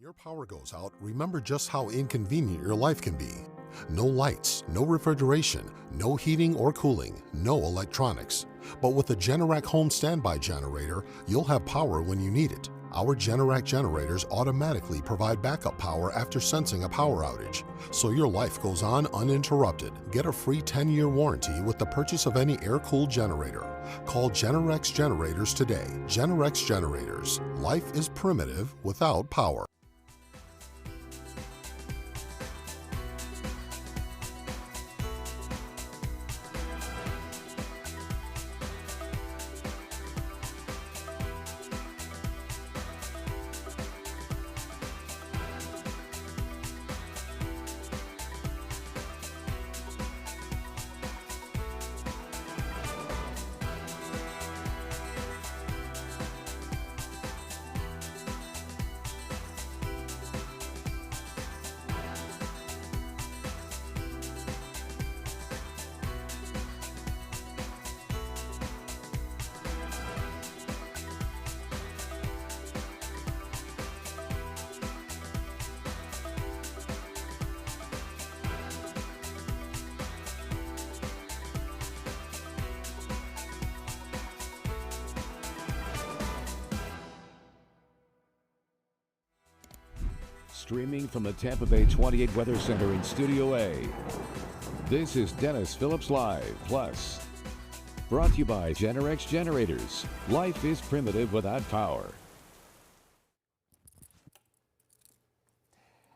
Your power goes out, remember just how inconvenient your life can be. No lights, no refrigeration, no heating or cooling, no electronics. But with the Generac Home Standby Generator, you'll have power when you need it. Our Generac generators automatically provide backup power after sensing a power outage, so your life goes on uninterrupted. Get a free 10-year warranty with the purchase of any air-cooled generator. Call Generac Generators today. Generac Generators. Life is primitive without power. Streaming from the Tampa Bay 28 Weather Center in Studio A, this is Dennis Phillips Live Plus. Brought to you by Generac Generators. Life is primitive without power.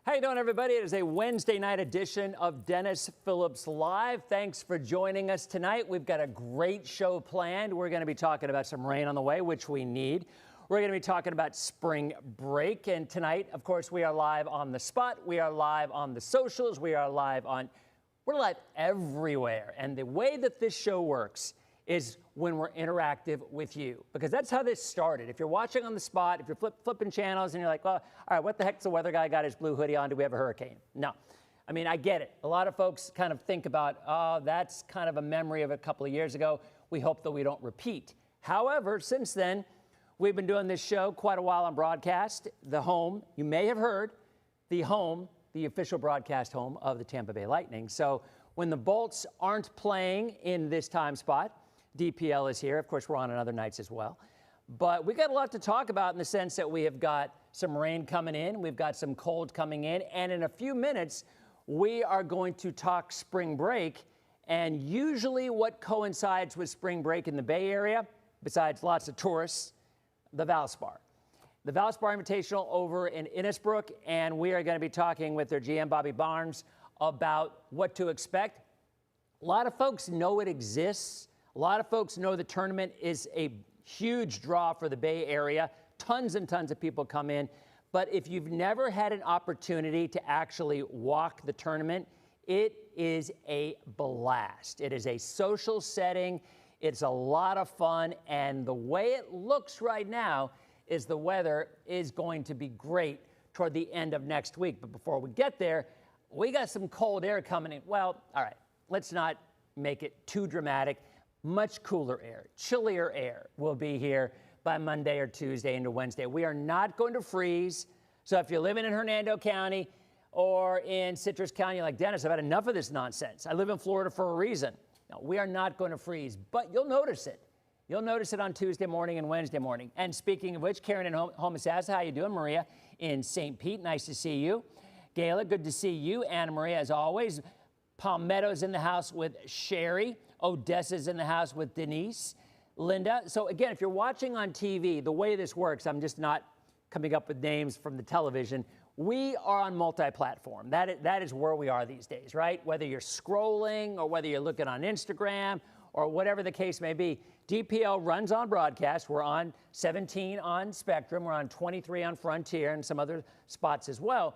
How you doing, everybody? It is a Wednesday night edition of Dennis Phillips Live. Thanks for joining us tonight. We've got a great show planned. We're going to be talking about some rain on the way, which we need. We're going to be talking about spring break. And tonight, of course, we are live on the spot. We are live on the socials. We're live everywhere. And the way that this show works is when we're interactive with you, because that's how this started. If you're watching on the spot, if you're flipping channels and you're like, well, all right, what the heck's the weather guy got his blue hoodie on? Do we have a hurricane? No. I mean, I get it. A lot of folks kind of think about, oh, that's kind of a memory of a couple of years ago. We hope that we don't repeat. However, since then, we've been doing this show quite a while on broadcast. The home, you may have heard, the home, the official broadcast home of the Tampa Bay Lightning. So when the Bolts aren't playing in this time spot, DPL is here. Of course, we're on other nights as well. But we got a lot to talk about in the sense that we have got some rain coming in. We've got some cold coming in. And in a few minutes, we are going to talk spring break. And usually what coincides with spring break in the Bay Area, besides lots of tourists, the Valspar. The Valspar Invitational over in Innisbrook, and we are going to be talking with their GM, Bobby Barnes, about what to expect. A lot of folks know it exists. A lot of folks know the tournament is a huge draw for the Bay Area. Tons and tons of people come in. But if you've never had an opportunity to actually walk the tournament, it is a blast. It is a social setting. It's a lot of fun, and the way it looks right now is the weather is going to be great toward the end of next week. But before we get there, we got some cold air coming in. Well, all right, let's not make it too dramatic. Much cooler air, chillier air will be here by Monday or Tuesday into Wednesday. We are not going to freeze. So if you're living in Hernando County or in Citrus County, you're like, Dennis, I've had enough of this nonsense. I live in Florida for a reason. No, we are not going to freeze, but you'll notice it. You'll notice it on Tuesday morning and Wednesday morning. And speaking of which, Karen in Homosassa, how you doing? Maria in St. Pete, nice to see you. Gayla, good to see you. Anna Maria, as always. Palmetto's in the house with Sherry. Odessa's in the house with Denise. Linda. So again, if you're watching on TV, the way this works, I'm just not coming up with names from the television. We are on multi-platform. That is where we are these days, right? Whether you're scrolling or whether you're looking on Instagram or whatever the case may be, DPL runs on broadcast. We're on 17 on Spectrum. We're on 23 on Frontier and some other spots as well.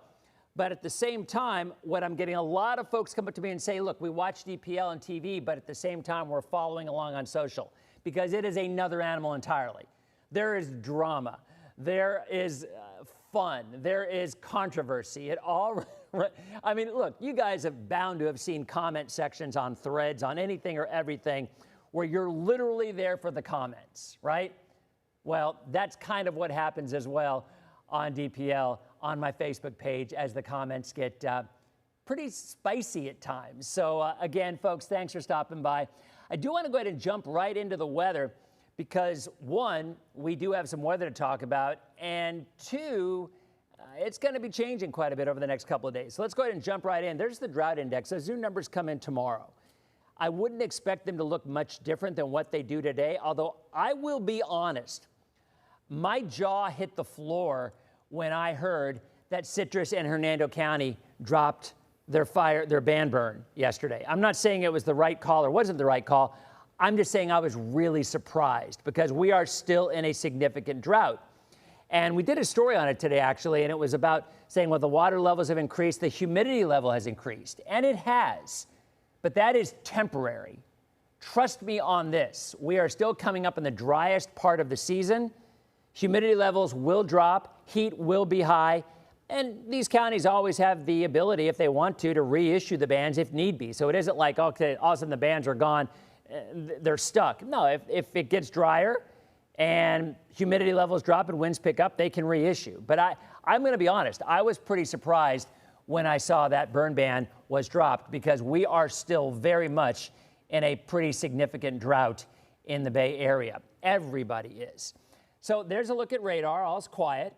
But at the same time, what I'm getting a lot of folks come up to me and say, look, we watch DPL on TV, but at the same time, we're following along on social because it is another animal entirely. There is drama. There is fun. There is controversy. It all, I mean, look, you guys have bound to have seen comment sections on threads, on anything or everything, where you're literally there for the comments, right? Well, that's kind of what happens as well on DPL on my Facebook page as the comments get pretty spicy at times. So again, folks, thanks for stopping by. I do want to go ahead and jump right into the weather because, one, we do have some weather to talk about, and two, it's going to be changing quite a bit over the next couple of days. So let's go ahead and jump right in. There's the drought index. Those new numbers come in tomorrow. I wouldn't expect them to look much different than what they do today, although I will be honest, my jaw hit the floor when I heard that Citrus and Hernando County dropped their ban burn yesterday. I'm not saying it was the right call or wasn't the right call. I'm just saying I was really surprised because we are still in a significant drought. And we did a story on it today, actually, and it was about saying, well, the water levels have increased, the humidity level has increased, and it has. But that is temporary. Trust me on this. We are still coming up in the driest part of the season. Humidity levels will drop, heat will be high, and these counties always have the ability, if they want to reissue the bans if need be. So it isn't like, okay, all of a sudden the bans are gone, they're stuck. No, if it gets drier and humidity levels drop and winds pick up, they can reissue. But I'm going to be honest, I was pretty surprised when I saw that burn ban was dropped because we are still very much in a pretty significant drought in the Bay Area. Everybody is. So there's a look at radar. All's quiet.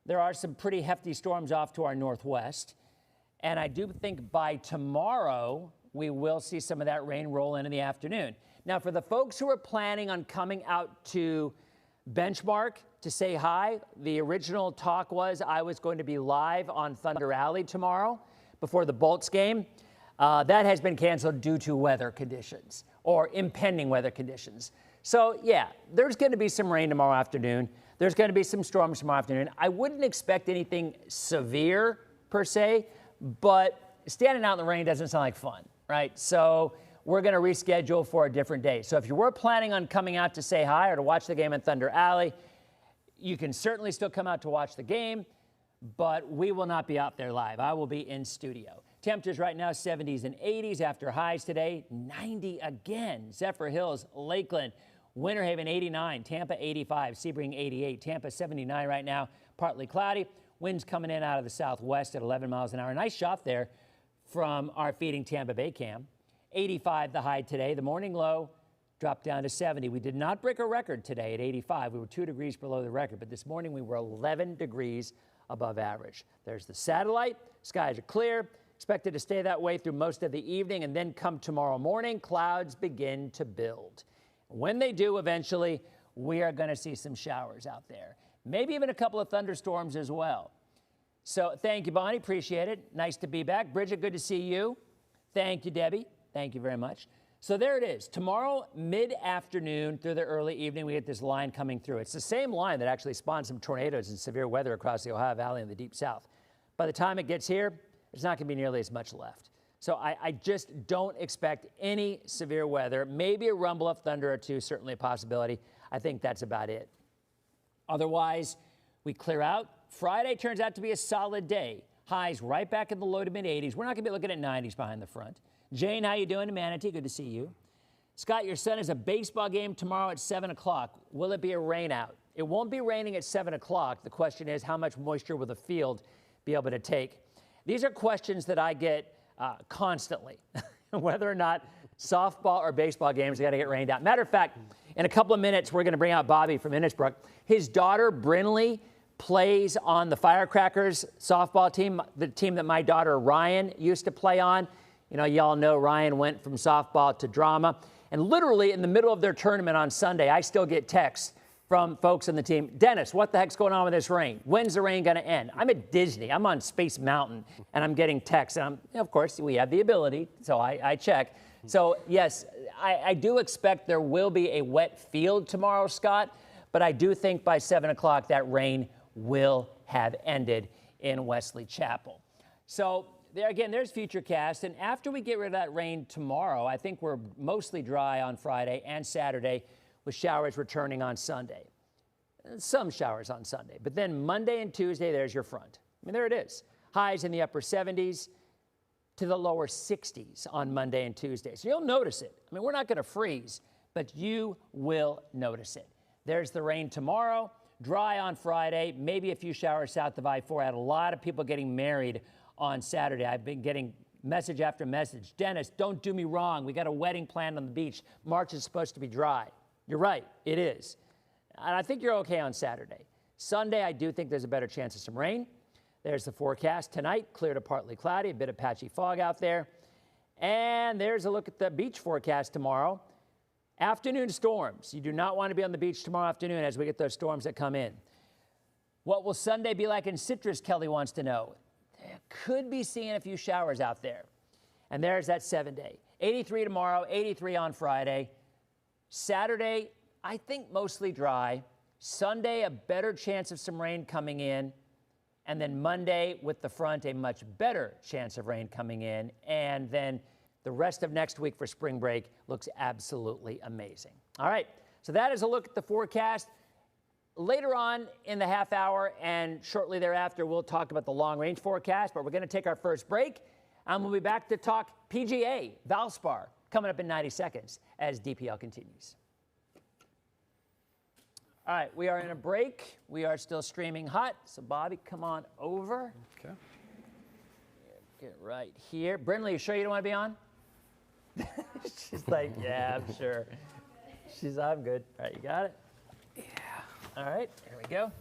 There are some pretty hefty storms off to our northwest. And I do think by tomorrow, we will see some of that rain roll in the afternoon. Now, for the folks who are planning on coming out to Benchmark to say hi, the original talk was I was going to be live on Thunder Alley tomorrow before the Bolts game. That has been canceled due to weather conditions or impending weather conditions. So, yeah, there's going to be some rain tomorrow afternoon. There's going to be some storms tomorrow afternoon. I wouldn't expect anything severe, per se, but standing out in the rain doesn't sound like fun, right? So we're going to reschedule for a different day. So if you were planning on coming out to say hi or to watch the game in Thunder Alley, you can certainly still come out to watch the game, but we will not be out there live. I will be in studio. Temperatures right now, 70s and 80s after highs today, 90 again. Zephyr Hills, Lakeland, Winter Haven 89, Tampa 85, Sebring 88, Tampa 79 right now, partly cloudy. Winds coming in out of the southwest at 11 miles an hour. Nice shot there from our feeding Tampa Bay cam. 85 the high today. The morning low dropped down to 70. We did not break a record today at 85. We were 2 degrees below the record, but this morning we were 11 degrees above average. There's the satellite. Skies are clear. Expected to stay that way through most of the evening, and then come tomorrow morning, clouds begin to build. When they do, eventually, we are going to see some showers out there. Maybe even a couple of thunderstorms as well. So thank you, Bonnie. Appreciate it. Nice to be back. Bridget, good to see you. Thank you, Debbie. Thank you very much. So there it is. Tomorrow, mid-afternoon through the early evening, we get this line coming through. It's the same line that actually spawned some tornadoes and severe weather across the Ohio Valley and the Deep South. By the time it gets here, there's not going to be nearly as much left. So I just don't expect any severe weather. Maybe a rumble of thunder or two, certainly a possibility. I think that's about it. Otherwise, we clear out. Friday turns out to be a solid day. Highs right back in the low to mid 80s. We're not going to be looking at 90s behind the front. Jane, how you doing in Manatee? Good to see you. Scott, your son has a baseball game tomorrow at 7 o'clock. Will it be a rain out? It won't be raining at 7 o'clock. The question is, how much moisture will the field be able to take? These are questions that I get constantly, whether or not softball or baseball games are going to get rained out. Matter of fact, in a couple of minutes, we're going to bring out Bobby from Innisbrook. His daughter, Brinley, plays on the Firecrackers softball team, the team that my daughter, Ryan, used to play on. You know, y'all know Ryan went from softball to drama. And literally in the middle of their tournament on Sunday, I still get texts from folks on the team. Dennis, what the heck's going on with this rain? When's the rain going to end? I'm at Disney. I'm on Space Mountain, and I'm getting texts. And of course, we have the ability, so I check. So, yes, I do expect there will be a wet field tomorrow, Scott, but I do think by 7 o'clock that rain will have ended in Wesley Chapel. So, there again, there's Futurecast, and after we get rid of that rain tomorrow, I think we're mostly dry on Friday and Saturday, with showers returning on Sunday. Some showers on Sunday. But then Monday and Tuesday, there's your front. I mean, there it is. Highs in the upper 70s to the lower 60s on Monday and Tuesday. So you'll notice it. I mean, we're not going to freeze, but you will notice it. There's the rain tomorrow. Dry on Friday, maybe a few showers south of I-4. I had a lot of people getting married on Saturday. I've been getting message after message. Dennis, don't do me wrong. We got a wedding planned on the beach. March is supposed to be dry. You're right, it is. And I think you're okay on Saturday. Sunday, I do think there's a better chance of some rain. There's the forecast tonight, clear to partly cloudy, a bit of patchy fog out there. And there's a look at the beach forecast tomorrow. Afternoon storms. You do not want to be on the beach tomorrow afternoon as we get those storms that come in. What will Sunday be like in Citrus, Kelly wants to know. Could be seeing a few showers out there. And there's that 7-day. 83 tomorrow, 83 on Friday. Saturday, I think mostly dry. Sunday, a better chance of some rain coming in. And then Monday, with the front, a much better chance of rain coming in. And then the rest of next week for spring break looks absolutely amazing. All right, so that is a look at the forecast. Later on in the half hour and shortly thereafter, we'll talk about the long-range forecast, but we're going to take our first break, and we'll be back to talk PGA, Valspar, coming up in 90 seconds as DPL continues. All right, we are in a break. We are still streaming hot, so Bobby, come on over. Okay. Get right here. Brindley, you sure you don't want to be on? She's like, yeah, I'm sure. I'm good. All right, you got it? Yeah. All right, here we go.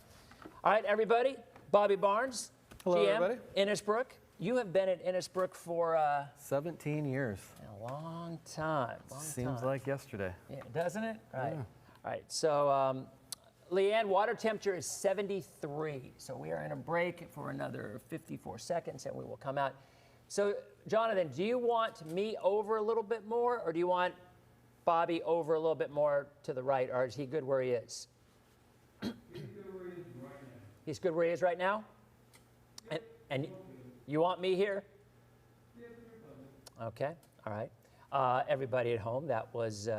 All right, everybody. Bobby Barnes, Hello, GM, everybody. Innisbrook. You have been at Innisbrook for 17 years. a long time. Seems like yesterday. Yeah, doesn't it? Right. Yeah. All right, so Leanne, water temperature is 73. So we are in a break for another 54 seconds, and we will come out. So, Jonathan, do you want me over a little bit more, or do you want Bobby over a little bit more to the right, or is he good where he is? He's good where he is right now? And you want me here? Okay, all right. Everybody at home, that was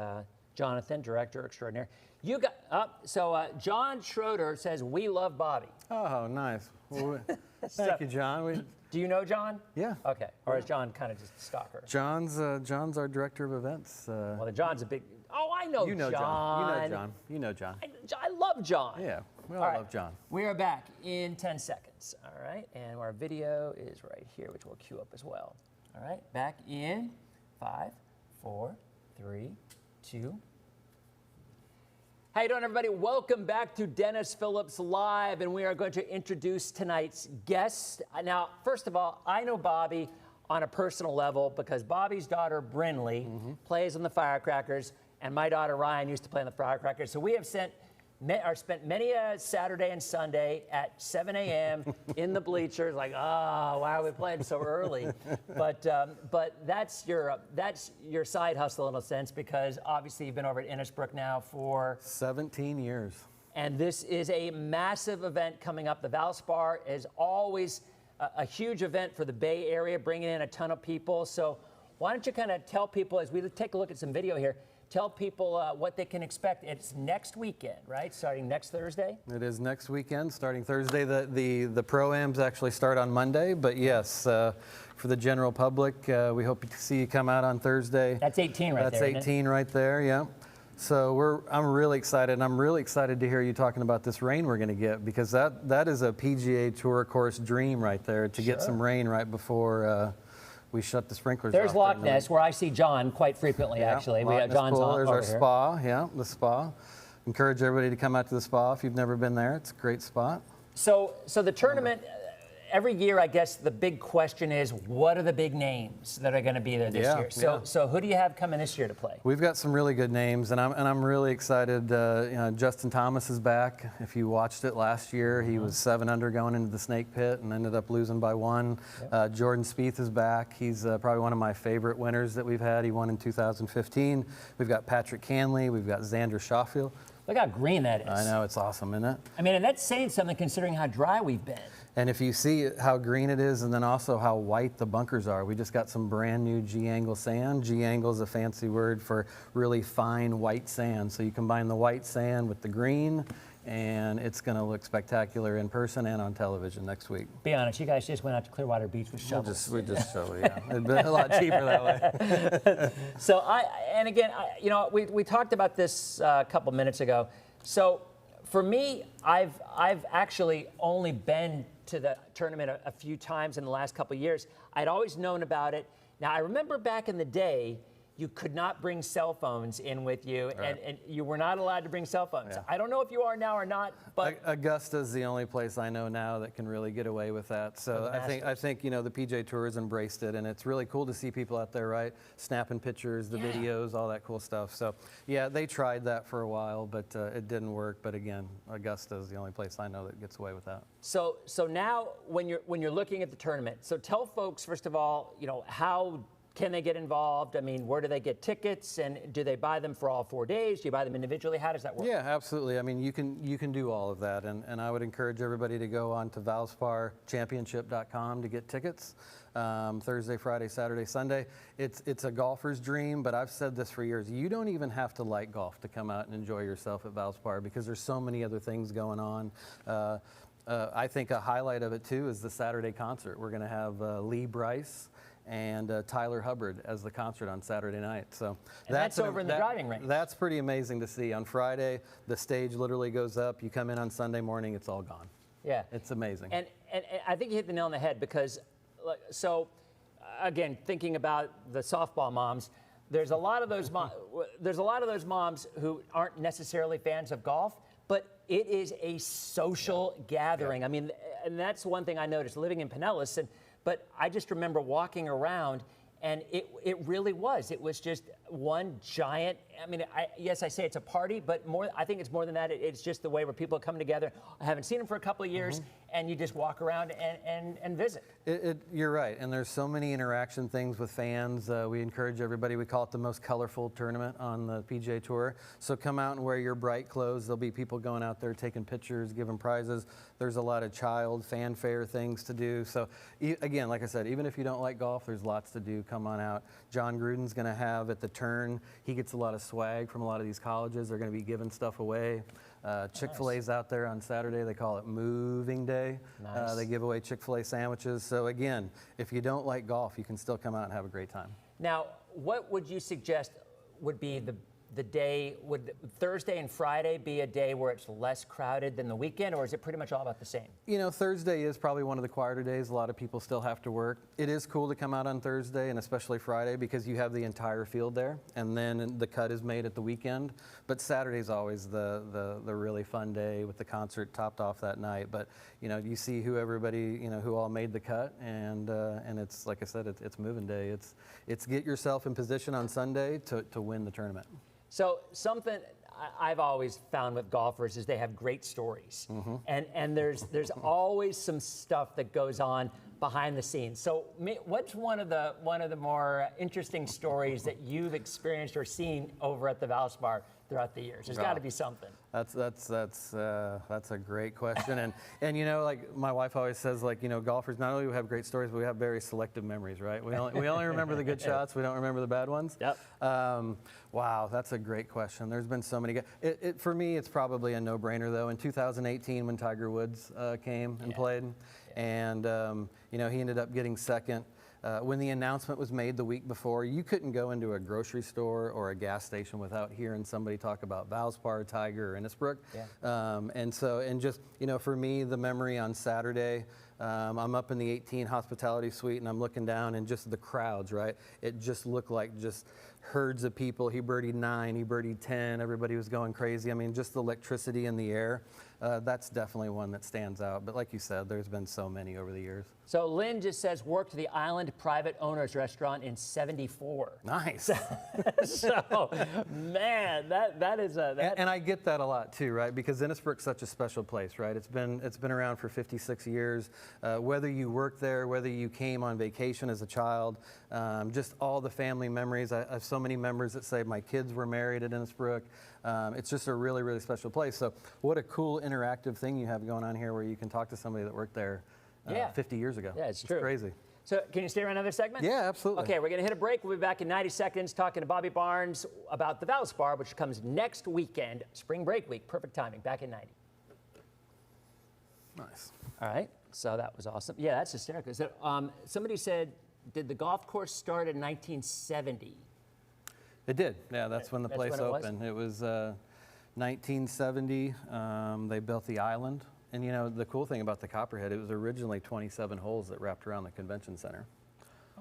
Jonathan, Director Extraordinaire. You got John Schroeder says, we love Bobby. Oh, nice. Well, thank you, John. Do you know John? Yeah. Okay, or is John kind of just a stalker? John's our director of events. Well, then John's a big, I know John. You know John. You know John. I love John. Yeah, we all right. love John. We are back in 10 seconds, all right? And our video is right here, which we'll queue up as well. All right, back in 5, 4, 3, 2. How you doing, everybody? Welcome back to Dennis Phillips Live, and we are going to introduce tonight's guest. Now, first of all, I know Bobby on a personal level because Bobby's daughter, Brindley, plays on the Firecrackers, and my daughter, Ryan, used to play on the Firecrackers. So we have spent many a Saturday and Sunday at 7 a.m. in the bleachers, like, why are we playing so early? But that's your side hustle in a sense, because obviously you've been over at Innisbrook now for 17 years. And this is a massive event coming up. The Valspar is always a huge event for the Bay Area, bringing in a ton of people. So why don't you kind of tell people, as we take a look at some video here, tell people what they can expect. It's next weekend, right? Starting next Thursday? It is next weekend, starting Thursday. The Pro-Ams actually start on Monday, but yes, for the general public, we hope to see you come out on Thursday. That's 18 right there. That's 18 right there, yeah. So I'm really excited, and I'm really excited to hear you talking about this rain we're going to get, because that is a PGA Tour course dream right there, to get some rain right before we shut the sprinklers off. There's Loch Ness, where I see John quite frequently, actually. We have John's on There's over our here. spa, the spa. Encourage everybody to come out to the spa if you've never been there. It's a great spot. So the tournament, every year, I guess the big question is, what are the big names that are going to be there this year? So who do you have coming this year to play? We've got some really good names, and I'm really excited. Justin Thomas is back. If you watched it last year, he was 7 under going into the snake pit and ended up losing by 1. Yep. Jordan Spieth is back. He's probably one of my favorite winners that we've had. He won in 2015. We've got Patrick Cantley. We've got Xander Schauffele. Look how green that is. I know, it's awesome, isn't it? I mean, and that's saying something considering how dry we've been. And if you see how green it is, and then also how white the bunkers are, we just got some brand new G-angle sand. G-angle is a fancy word for really fine white sand. So you combine the white sand with the green, and it's going to look spectacular in person and on television next week. Be honest, you guys just went out to Clearwater Beach with shovels. We just show it, yeah. It'd been a lot cheaper that way. So we talked about this a couple minutes ago. So For me, I've actually only been to the tournament a few times in the last couple of years. I'd always known about it. Now, I remember back in the day, you could not bring cell phones in with you, and you were not allowed to bring cell phones. Yeah. I don't know if you are now or not, but Augusta's the only place I know now that can really get away with that. So I think you know the PJ Tour has embraced it, and it's really cool to see people out there, right, snapping pictures, the videos, all that cool stuff. So yeah, they tried that for a while, but it didn't work. But again, Augusta's the only place I know that gets away with that. So now when you're looking at the tournament, so tell folks first of all, you know, how can they get involved? I mean, where do they get tickets, and do they buy them for all 4 days? Do you buy them individually? How does that work? Yeah, absolutely. I mean, you can do all of that, and I would encourage everybody to go on to valsparchampionship.com to get tickets. Thursday, Friday, Saturday, Sunday. It's a golfer's dream, but I've said this for years. You don't even have to like golf to come out and enjoy yourself at Valspar because there's so many other things going on. I think a highlight of it too is the Saturday concert. We're going to have Lee Bryce and Tyler Hubbard as the concert on Saturday night. So that's over in the driving range. That's pretty amazing to see. On Friday, the stage literally goes up. You come in on Sunday morning, it's all gone. Yeah, it's amazing. And I think you hit the nail on the head because, so again, thinking about the softball moms, there's a lot of those moms who aren't necessarily fans of golf, but it is a social gathering. I mean, and that's one thing I noticed living in Pinellas. But I just remember walking around, and it really was. It was just one giant. I mean, yes, I say it's a party, but I think it's more than that. It's just the way where people come together. I haven't seen them for a couple of years, and you just walk around and visit. You're right, and there's so many interaction things with fans. We encourage everybody. We call it the most colorful tournament on the PGA Tour. So come out and wear your bright clothes. There'll be people going out there taking pictures, giving prizes. There's a lot of child fanfare things to do. So again, like I said, even if you don't like golf, there's lots to do. Come on out. John Gruden's going to have at the turn. He gets a lot of swag from a lot of these colleges. They're going to be giving stuff away. Chick-fil-A's out there on Saturday. They call it Moving Day. Nice. They give away Chick-fil-A sandwiches. So again, if you don't like golf, you can still come out and have a great time. Now, what would you suggest would be the day? Would Thursday and Friday be a day where it's less crowded than the weekend, or is it pretty much all about the same? You know, Thursday is probably one of the quieter days. A lot of people still have to work. It is cool to come out on Thursday and especially Friday because you have the entire field there, and then the cut is made at the weekend. But Saturday's always the really fun day with the concert topped off that night. But you know, you see who all made the cut, and it's like I said, it's moving day. It's get yourself in position on Sunday to win the tournament. So something I've always found with golfers is they have great stories, and there's always some stuff that goes on behind the scenes. So what's one of the more interesting stories that you've experienced or seen over at the Valspar throughout the years? There's got to be something. That's a great question, and you know, like my wife always says, like, you know, golfers not only do we have great stories, but we have very selective memories, right? We only remember the good shots. We don't remember the bad ones. Yep. Wow, that's a great question. There's been so many. For me, it's probably a no-brainer though. In 2018, when Tiger Woods came and played, and you know, he ended up getting second. When the announcement was made the week before, you couldn't go into a grocery store or a gas station without hearing somebody talk about Valspar, Tiger, or Innisbrook. Yeah. And just, you know, for me, the memory on Saturday, I'm up in the 18 hospitality suite and I'm looking down and just the crowds, right? It just looked like just herds of people. He birdied 9, he birdied 10, everybody was going crazy. I mean, just the electricity in the air, that's definitely one that stands out. But like you said, there's been so many over the years. So Lynn just says, worked the Island Private Owners Restaurant in '74. Nice. So, man, that is a... And I get that a lot too, right? Because Innisbrook's such a special place, right? It's been around for 56 years. Whether you worked there, whether you came on vacation as a child, just all the family memories. I have so many members that say my kids were married at Innisbrook. It's just a really, really special place. So what a cool interactive thing you have going on here where you can talk to somebody that worked there 50 years ago. Yeah, it's true. It's crazy. So can you stay around another segment? Yeah, absolutely. Okay, we're going to hit a break. We'll be back in 90 seconds talking to Bobby Barnes about the Valspar, which comes next weekend, Spring Break week. Perfect timing. Back in 90. Nice. All right. So that was awesome. Yeah, that's hysterical. So, somebody said, did the golf course start in 1970? It did. Yeah, that's when the place opened. It was 1970, they built the island. And you know, the cool thing about the Copperhead, it was originally 27 holes that wrapped around the convention center.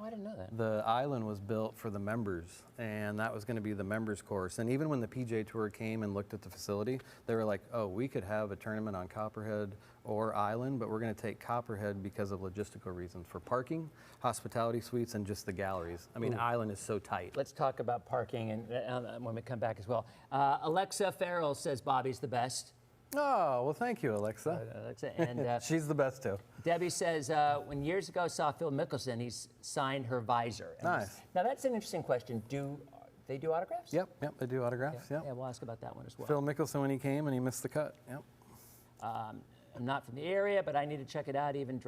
Oh, I didn't know that. The island was built for the members, and that was going to be the members course. And even when the PGA Tour came and looked at the facility, they were like, oh, we could have a tournament on Copperhead or Island, but we're going to take Copperhead because of logistical reasons for parking, hospitality suites, and just the galleries. I mean, Island is so tight. Let's talk about parking and when we come back as well. Alexa Farrell says Bobby's the best. Oh, well, thank you, Alexa. Alexa, and she's the best, too. Debbie says, when years ago I saw Phil Mickelson, he's signed her visor. And Nice. Now, that's an interesting question. Do they do autographs? Yep, they do autographs, Yeah, yep. we'll ask about that one as well. Phil Mickelson when he came and he missed the cut, yep. I'm not from the area, but I need to check it out, even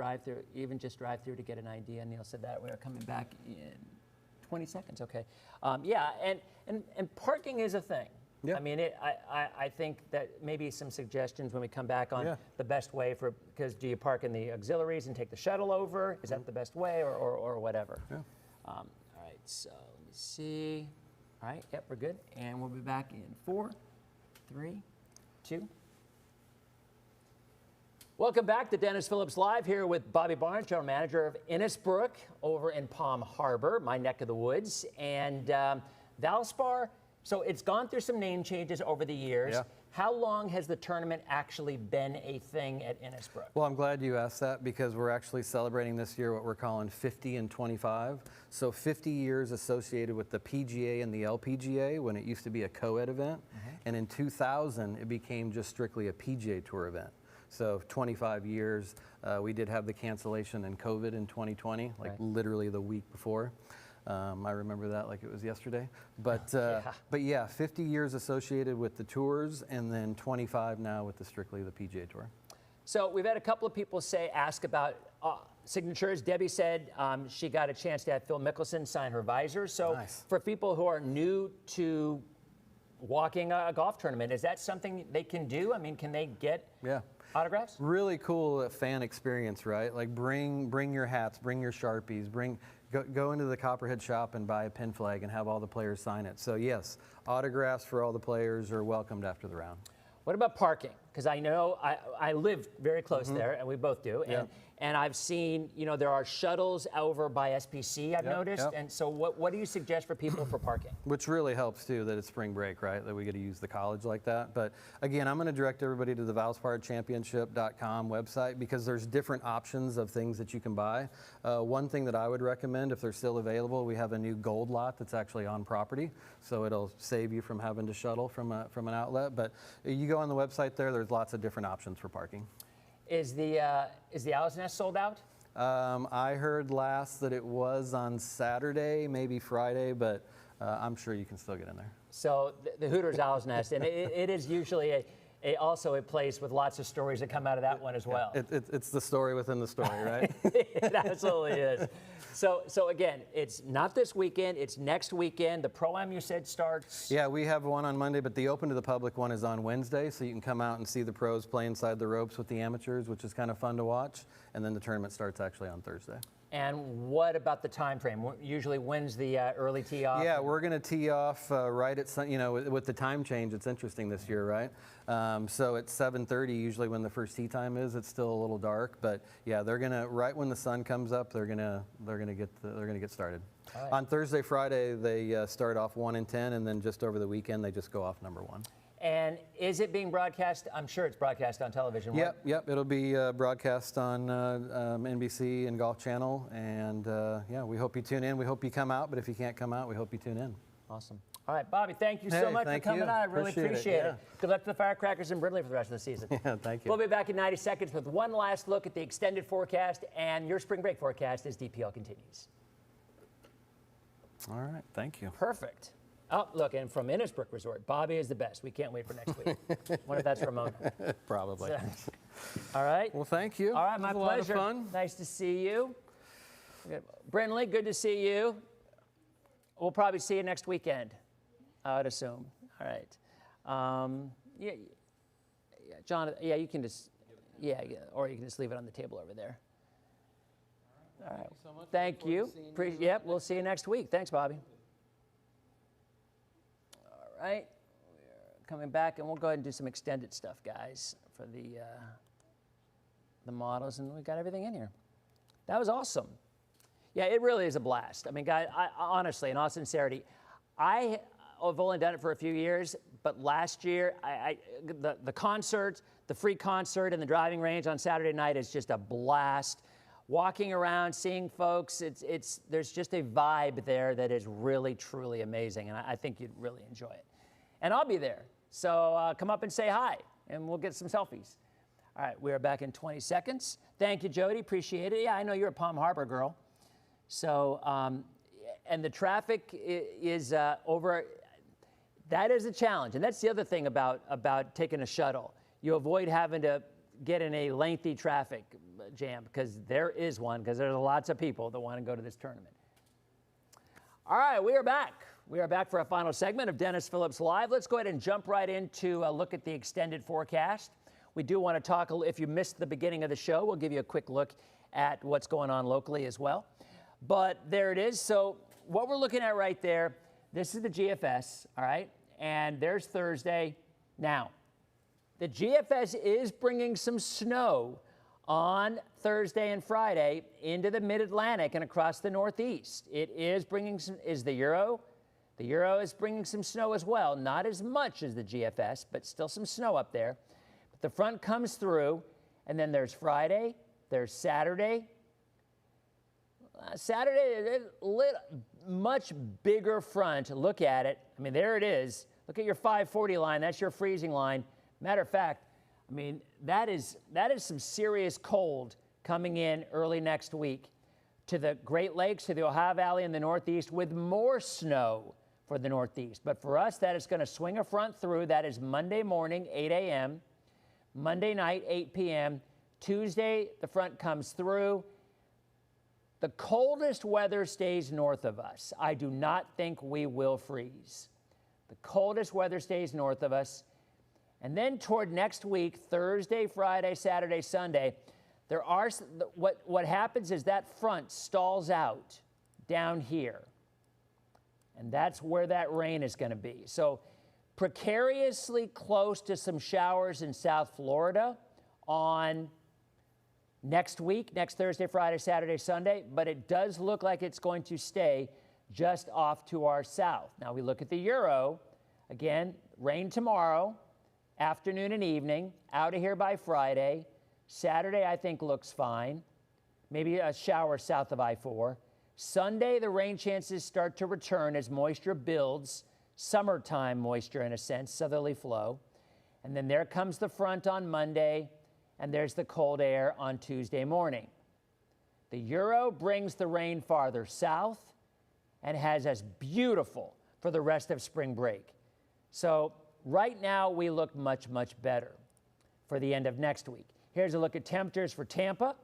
just drive through to get an idea. Neil said that. We are coming back in 20 seconds, okay. Yeah, and parking is a thing. Yeah. I mean, I think that maybe some suggestions when we come back on Yeah. the best way because do you park in the auxiliaries and take the shuttle over? Is that the best way or whatever? Yeah. All right, so let me see. All right, yep, we're good. And we'll be back in 4, 3, 2. Welcome back to Dennis Phillips Live here with Bobby Barnes, General Manager of Innisbrook over in Palm Harbor, my neck of the woods. And Valspar, so it's gone through some name changes over the years. Yeah. How long has the tournament actually been a thing at Innisbrook? Well, I'm glad you asked that because we're actually celebrating this year what we're calling 50 and 25. So 50 years associated with the PGA and the LPGA when it used to be a co-ed event. And in 2000, it became just strictly a PGA Tour event. So 25 years, we did have the cancellation in COVID in 2020, like literally the week before. I remember that like it was yesterday. But yeah, 50 years associated with the tours and then 25 now with strictly the PGA Tour. So we've had a couple of people ask about signatures. Debbie said she got a chance to have Phil Mickelson sign her visor. So Nice. for people who are new to walking a golf tournament, is that something they can do? I mean, can they get autographs? Really cool fan experience, right? Like bring your hats, bring your Sharpies, go into the Copperhead shop and buy a pin flag and have all the players sign it. So yes, autographs for all the players are welcomed after the round. What about parking? Because I know I live very close there, and we both do. And I've seen, there are shuttles over by SPC, I've noticed. And so what do you suggest for people for parking? Which really helps too that it's spring break, right? That we get to use the college like that. But again, I'm going to direct everybody to the ValsparChampionship.com website because there's different options of things that you can buy. One thing that I would recommend, if they're still available, we have a new gold lot that's actually on property. So it'll save you from having to shuttle from an outlet. But you go on the website there's lots of different options for parking. Is the Owl's Nest sold out? I heard last that it was on Saturday, maybe Friday, but I'm sure you can still get in there. So the Hooters Owl's Nest, and it is usually also a place with lots of stories that come out of that one as well. It's the story within the story, right? It absolutely is. So again, it's not this weekend, it's next weekend. The Pro-Am you said starts? Yeah, we have one on Monday, but the open to the public one is on Wednesday, so you can come out and see the pros play inside the ropes with the amateurs, which is kind of fun to watch. And then the tournament starts actually on Thursday. And what about the time frame? Usually when's the early tee off? Yeah, we're going to tee off right at, with the time change, it's interesting this year, right? So at 7:30, usually when the first tee time is, it's still a little dark, but yeah, they're going to, right when the sun comes up, they're going to get started. Right. On Thursday, Friday, they start off 1 and 10, and then just over the weekend, they just go off number 1. And is it being broadcast? I'm sure it's broadcast on television. Yep. It'll be broadcast on NBC and Golf Channel. And yeah, we hope you tune in. We hope you come out. But if you can't come out, we hope you tune in. Awesome. All right, Bobby, thank you so much for coming on. I really appreciate it. Good luck to the Firecrackers in Brindley for the rest of the season. Yeah, thank you. We'll be back in 90 seconds with one last look at the extended forecast and your spring break forecast as DPL continues. All right, thank you. Perfect. Oh, look, and from Innisbrook Resort, Bobby is the best. We can't wait for next week. Wonder if that's Ramona. Probably. So, all right. Well, thank you. All right, my pleasure. A lot of fun. Nice to see you. Brindley, good to see you. We'll probably see you next weekend, I would assume. All right. Yeah, John. Yeah, you can just. Yeah, or you can just leave it on the table over there. All right. Thank you. Yep, we'll see you next week. Thanks, Bobby. Right, we're coming back, and we'll go ahead and do some extended stuff, guys, for the models, and we got everything in here. That was awesome. Yeah, it really is a blast. I mean, guys, honestly, in all sincerity, I've only done it for a few years, but last year, the concert, the free concert in the driving range on Saturday night is just a blast. Walking around, seeing folks, there's just a vibe there that is really, truly amazing, and I think you'd really enjoy it. And I'll be there, so come up and say hi, and we'll get some selfies. All right, we are back in 20 seconds. Thank you, Jody, appreciate it. Yeah, I know you're a Palm Harbor girl. So, and the traffic is over. That is a challenge, and that's the other thing about taking a shuttle. You avoid having to get in a lengthy traffic jam, because there is one, because there's lots of people that want to go to this tournament. All right, we are back. We are back for a final segment of Dennis Phillips Live. Let's go ahead and jump right into a look at the extended forecast. We do want to talk, if you missed the beginning of the show, we'll give you a quick look at what's going on locally as well. But there it is. So what we're looking at right there, this is the GFS, all right? And there's Thursday. Now, the GFS is bringing some snow on Thursday and Friday into the mid-Atlantic and across the Northeast. It is bringing some, is the Euro. The Euro is bringing some snow as well. Not as much as the GFS, but still some snow up there. But the front comes through, and then there's Friday, there's Saturday. Saturday, much bigger front. Look at it. I mean, there it is. Look at your 540 line. That's your freezing line. Matter of fact, I mean, that is some serious cold coming in early next week to the Great Lakes, to the Ohio Valley in the Northeast, with more snow for the Northeast. But for us, that is going to swing a front through. That is Monday morning, 8 a.m., Monday night, 8 p.m. Tuesday, the front comes through. The coldest weather stays north of us. I do not think we will freeze. The coldest weather stays north of us. And then toward next week, Thursday, Friday, Saturday, Sunday, there are, what happens is that front stalls out down here. And that's where that rain is going to be. So precariously close to some showers in South Florida on next week, next Thursday, Friday, Saturday, Sunday, but it does look like it's going to stay just off to our south. Now we look at the Euro. Again, rain tomorrow, afternoon and evening, out of here by Friday. Saturday, I think, looks fine. Maybe a shower south of I-4. Sunday, the rain chances start to return as moisture builds, summertime moisture in a sense, southerly flow. And then there comes the front on Monday, and there's the cold air on Tuesday morning. The Euro brings the rain farther south and has us beautiful for the rest of spring break. So right now, we look much, much better for the end of next week. Here's a look at temperatures for Tampa.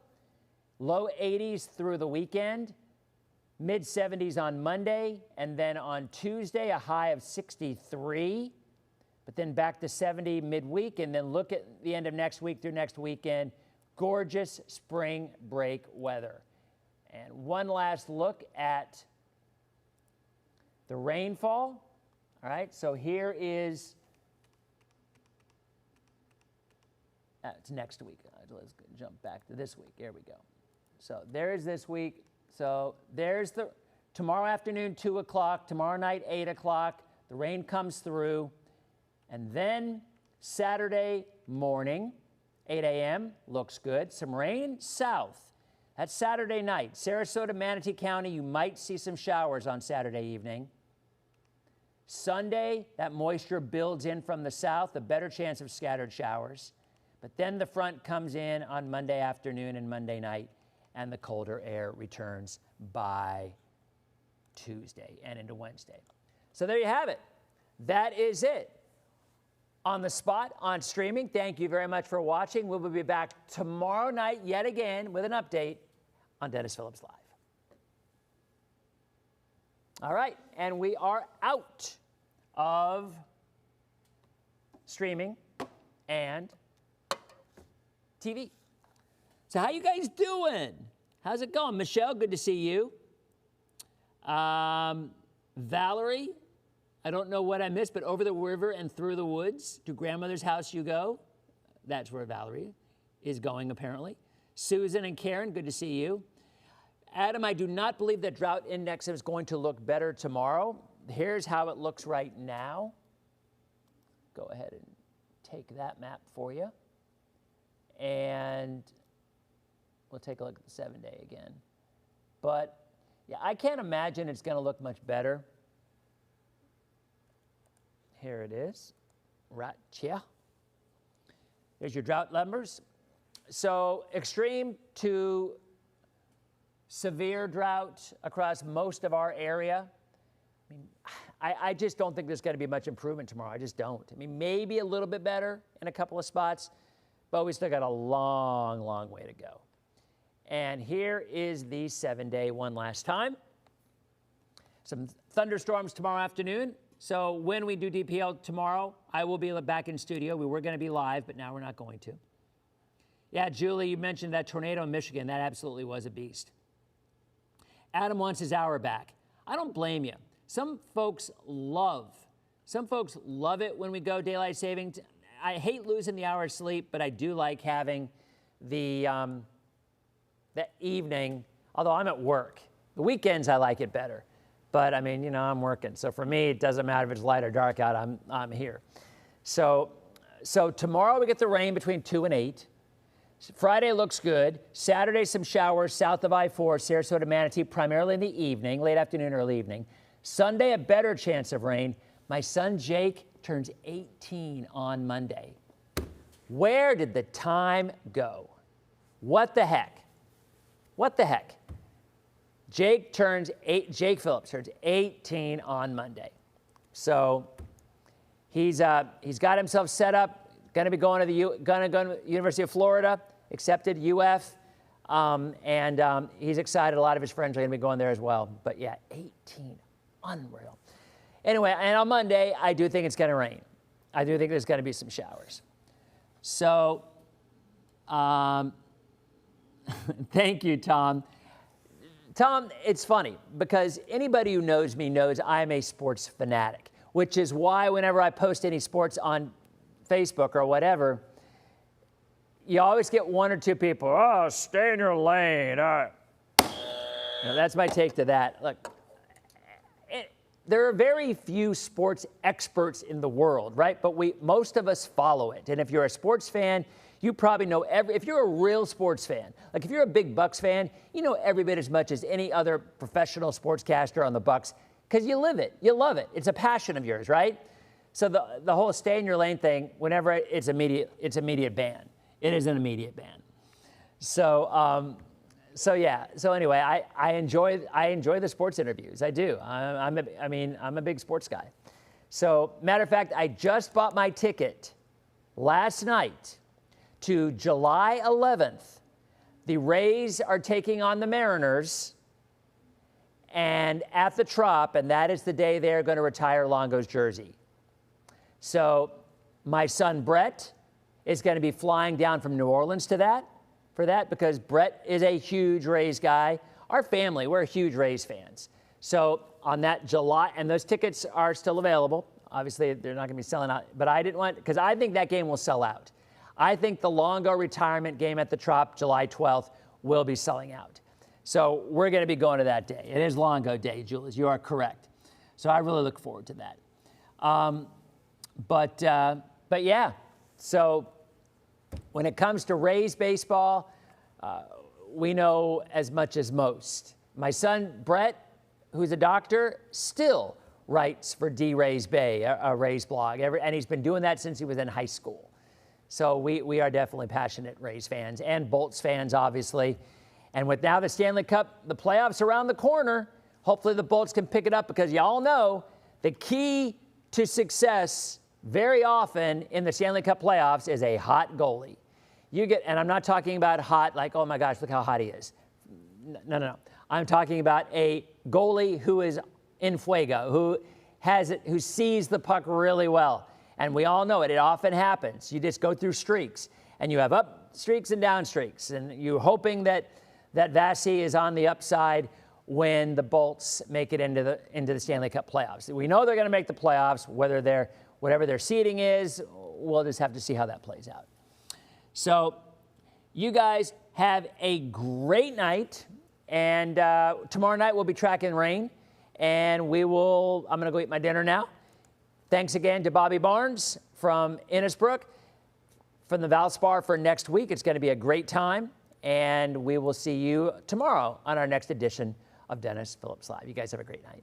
Low 80s through the weekend, mid 70s on Monday, and then on Tuesday, a high of 63, but then back to 70 midweek, and then look at the end of next week through next weekend, gorgeous spring break weather. And one last look at the rainfall. All right, so here is, it's next week. Let's jump back to this week. There we go. So there's this week. So there's the tomorrow afternoon, 2 o'clock, tomorrow night, 8 o'clock. The rain comes through. And then Saturday morning, 8 a.m., looks good. Some rain south. That's Saturday night. Sarasota, Manatee County, you might see some showers on Saturday evening. Sunday, that moisture builds in from the south, a better chance of scattered showers. But then the front comes in on Monday afternoon and Monday night, and the colder air returns by Tuesday and into Wednesday. So there you have it. That is it. On the spot, on streaming, thank you very much for watching. We will be back tomorrow night yet again with an update on Dennis Phillips Live. All right, and we are out of streaming and TV. So how you guys doing? How's it going? Michelle, good to see you. Valerie, I don't know what I missed, but over the river and through the woods to grandmother's house you go. That's where Valerie is going, apparently. Susan and Karen, good to see you. Adam, I do not believe that drought index is going to look better tomorrow. Here's how it looks right now. Go ahead and take that map for you. And we'll take a look at the 7-day again. But yeah, I can't imagine it's going to look much better. Here it is, right here. There's your drought numbers. So extreme to severe drought across most of our area. I mean, I just don't think there's going to be much improvement tomorrow. I just don't. I mean, maybe a little bit better in a couple of spots, but we still got a long, long way to go. And here is the 7-day one last time. Some thunderstorms tomorrow afternoon. So when we do DPL tomorrow, I will be back in studio. We were going to be live, but now we're not going to. Yeah, Julie, you mentioned that tornado in Michigan. That absolutely was a beast. Adam wants his hour back. I don't blame you. Some folks love it when we go daylight savings. I hate losing the hour of sleep, but I do like having the evening, although I'm at work. The weekends, I like it better. But I mean, you know, I'm working. So for me, it doesn't matter if it's light or dark out, I'm here. So tomorrow we get the rain between 2 and 8. Friday looks good. Saturday, some showers south of I-4, Sarasota, Manatee, primarily in the evening, late afternoon, early evening. Sunday, a better chance of rain. My son Jake turns 18 on Monday. Where did the time go? What the heck? What the heck? Jake Phillips turns 18 on Monday. So he's got himself set up, going to be going to the University of Florida, accepted UF, and he's excited. A lot of his friends are going to be going there as well. But yeah, 18, unreal. Anyway, and on Monday, I do think it's going to rain. I do think there's going to be some showers. So thank you, Tom. Tom, it's funny because anybody who knows me knows I'm a sports fanatic, which is why whenever I post any sports on Facebook or whatever, you always get one or two people, oh, stay in your lane. That's my take to that. Look, there are very few sports experts in the world, right? But most of us follow it. And if you're a sports fan, you probably know if you're a real sports fan, like if you're a big Bucks fan, you know every bit as much as any other professional sportscaster on the Bucks because you live it, you love it. It's a passion of yours, right? So the whole stay in your lane thing, whenever it's immediate ban. It is an immediate ban. So yeah. So anyway, I enjoy the sports interviews. I do. I'm a big sports guy. So matter of fact, I just bought my ticket last night to July 11th. The Rays are taking on the Mariners and at the Trop, and that is the day they're going to retire Longo's jersey. So my son Brett is going to be flying down from New Orleans for that because Brett is a huge Rays guy. Our family, we're huge Rays fans. So on that July, and those tickets are still available. Obviously, they're not going to be selling out, but I didn't want, because I think that game will sell out. I think the Longo retirement game at the Trop, July 12th, will be selling out. So we're going to be going to that day. It is Longo Day, Julius. You are correct. So I really look forward to that. But yeah, so when it comes to Rays baseball, we know as much as most. My son, Brett, who's a doctor, still writes for D-Rays Bay, a Rays blog, and he's been doing that since he was in high school. So we are definitely passionate Rays fans and Bolts fans, obviously. And with now the Stanley Cup, the playoffs around the corner, hopefully the Bolts can pick it up because y'all know the key to success very often in the Stanley Cup playoffs is a hot goalie. And I'm not talking about hot like, oh my gosh, look how hot he is. No. I'm talking about a goalie who is in fuego, who sees the puck really well. And we all know it. It often happens. You just go through streaks, and you have up streaks and down streaks, and you're hoping that Vasi is on the upside, when the Bolts make it into the Stanley Cup playoffs. We know they're going to make the playoffs, whatever their seeding is. We'll just have to see how that plays out. So you guys have a great night, and tomorrow night we'll be tracking rain, and I'm going to go eat my dinner now. Thanks again to Bobby Barnes from Innisbrook, from the Valspar for next week. It's going to be a great time, and we will see you tomorrow on our next edition of Dennis Phillips Live. You guys have a great night.